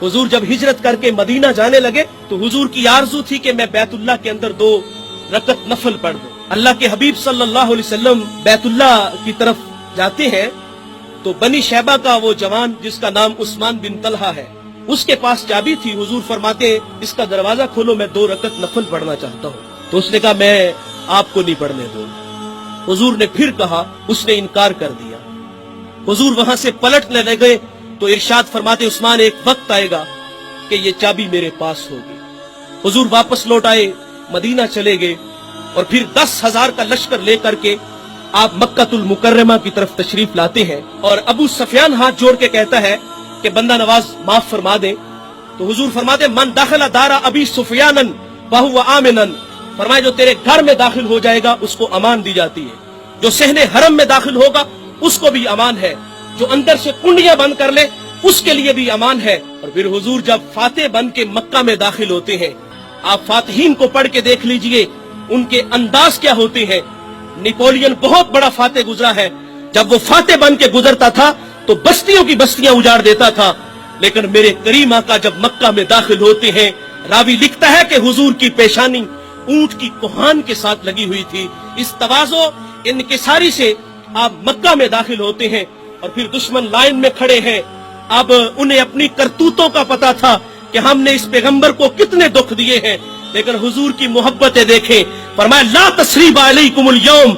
हुजूर जब हिजरत करके मदीना जाने लगे तो हुजूर की आरज़ू थी कि मैं बैतुल्लाह के अंदर 2 रकत नफल पढ़ दूं। अल्लाह के हबीब सल्लल्लाहु अलैहि वसल्लम बैतुल्लाह की तरफ जाते हैं तो बनी शैबा का वो जवान जिसका नाम उस्मान बिन तलहा है, उसके पास चाबी थी। हुजूर फरमाते इसका दरवाजा खोलो, मैं 2 रकत नफल पढ़ना चाहता हूँ। तो उसने कहा मैं आपको नहीं पढ़ने दूंगा। हुजूर ने फिर कहा, उसने इनकार कर दिया। हुजूर वहां से पलटने लगे तो इरशाद फरमाते उस्मान एक वक्त आएगा कि ये चाबी मेरे पास होगी। हुजूर वापस लौट आए, मदीना चले गए और फिर 10,000 का लश्कर लेकर के आप मक्कातुल मुकर्रमा की तरफ तशरीफ लाते हैं। और अबू सफियान हाथ जोड़ के कहता है कि बंदा नवाज माफ फरमा दे। तो हुजूर फरमाते मन दाखिला दारा अबी सुफियानन वहुवा आमिनन, फरमाए जो तेरे घर में दाखिल हो जाएगा उसको अमान दी जाती है, जो सहने हरम में दाखिल होगा उसको भी अमान है, जो अंदर से कुंडियां बंद कर ले उसके लिए भी अमान है। और फिर हुजूर जब फातेह बन के मक्का में दाखिल होते हैं, आप फातिहीन को पढ़ के देख लीजिए उनके अंदाज क्या होते हैं। नेपोलियन बहुत बड़ा फातेह गुजरा है, जब वो फातेह बन के गुजरता था तो बस्तियों की बस्तियां उजाड़ देता था, लेकिन मेरे करीम आका जब मक्का में दाखिल होते हैं, रावी लिखता है कि हुजूर की पेशानी ऊंट की कोहान के साथ लगी हुई थी। इस तवाज़ो इनकिसारी से आप मक्का में दाखिल होते हैं और फिर दुश्मन लाइन में खड़े हैं। अब उन्हें अपनी करतूतों का पता था कि हमने इस पैगंबर को कितने दुख दिए हैं, लेकिन हुजूर की मोहब्बतें देखें। फरमाया ला तस्रीबा अलैकुमुल यौम,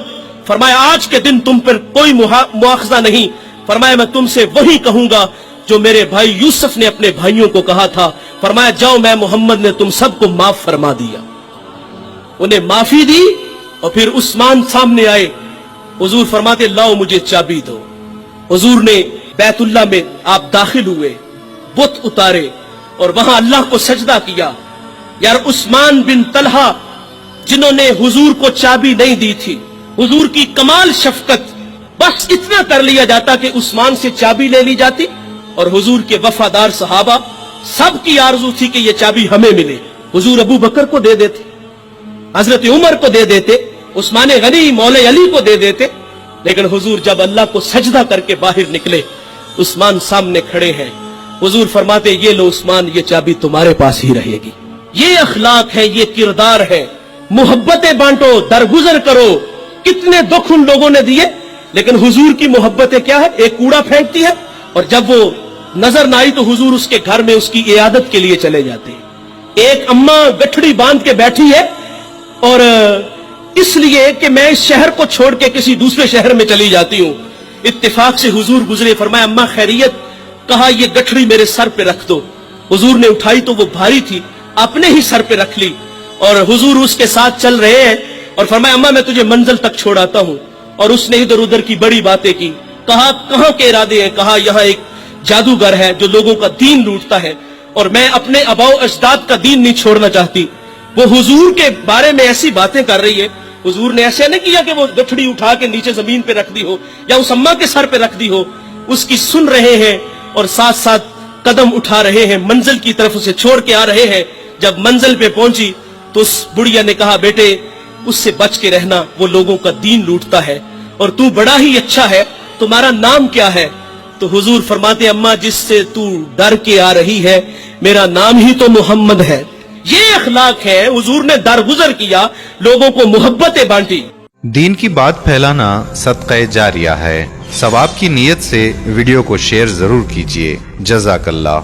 फरमाया आज के दिन तुम पर कोई मुआखजा नहीं। फरमाया मैं तुमसे वही कहूंगा जो मेरे भाई यूसुफ ने अपने भाइयों को कहा था। फरमाया जाओ मैं मोहम्मद ने तुम सबको माफ फरमा दिया। उन्हें माफी दी और फिर उस्मान सामने आए। हुजूर फरमाते लाओ मुझे चाबी दो। हुजूर ने बैतुल्लाह में आप दाखिल हुए, बुत उतारे और वहां अल्लाह को सजदा किया। यार उस्मान बिन तलहा जिन्होंने हुजूर को चाबी नहीं दी थी, हुजूर की कमाल शफकत, बस इतना कर लिया जाता कि उस्मान से चाबी ले ली जाती और हुजूर के वफादार सहाबा सबकी आरजू थी कि ये चाबी हमें मिले। हुजूर अबू बकर को दे देते, हजरत उमर को दे देते, उस्मान गनी मौले अली को दे देते, लेकिन हुजूर जब अल्लाह को सजदा करके बाहर निकले, उस्मान सामने खड़े हैं। हुजूर फरमाते ये लो उस्मान, ये चाबी तुम्हारे पास ही रहेगी। ये अखलाक है, ये किरदार है। मोहब्बतें बांटो, दरगुजर करो। कितने दुख उन लोगों ने दिए, लेकिन हुजूर की मोहब्बतें क्या है, एक कूड़ा फेंकती है और जब वो नजर ना आई तो हुजूर उसके घर में उसकी इयादत के लिए चले जाते हैं। एक अम्मा गठड़ी बांध के बैठी है और इसलिए कि मैं इस शहर को छोड़ के किसी दूसरे शहर में चली जाती हूँ। इत्तेफाक से हुजूर गुजरे, फरमाया अम्मा खैरियत, कहा ये गठड़ी मेरे सर पे रख दो। हुजूर ने उठाई तो वो भारी थी, अपने ही सर पे रख ली और हुजूर उसके साथ चल रहे हैं और फरमाया अम्मा मैं तुझे मंजिल तक छोड़ाता हूँ। और उसने इधर उधर की बड़ी बातें की। कहा कहाँ के इरादे हैं? कहा यहाँ एक जादूगर है जो लोगों का दीन लूटता है और मैं अपने अबाओ अजदाद का दीन नहीं छोड़ना चाहती। वो हुजूर के बारे में ऐसी बातें कर रही है। हुजूर ने ऐसे नहीं किया कि वो गठड़ी उठा के नीचे जमीन पे रख दी हो या उस अम्मा के सर पे रख दी हो। उसकी सुन रहे हैं और साथ साथ कदम उठा रहे हैं, मंजिल की तरफ उसे छोड़ के आ रहे हैं। जब मंजिल पे पहुंची तो उस बुढ़िया ने कहा बेटे उससे बच के रहना, वो लोगों का दीन लूटता है और तू बड़ा ही अच्छा है, तुम्हारा नाम क्या है? तो हुजूर फरमाते अम्मा जिससे तू डर के आ रही है मेरा नाम ही तो मोहम्मद है। ये अखलाक है। हुजूर ने दरगुजर किया, लोगों को मोहब्बतें बांटी। दीन की बात फैलाना सदक़े जारिया है। सवाब की नीयत से वीडियो को शेयर जरूर कीजिए। जज़ाकल्लाह।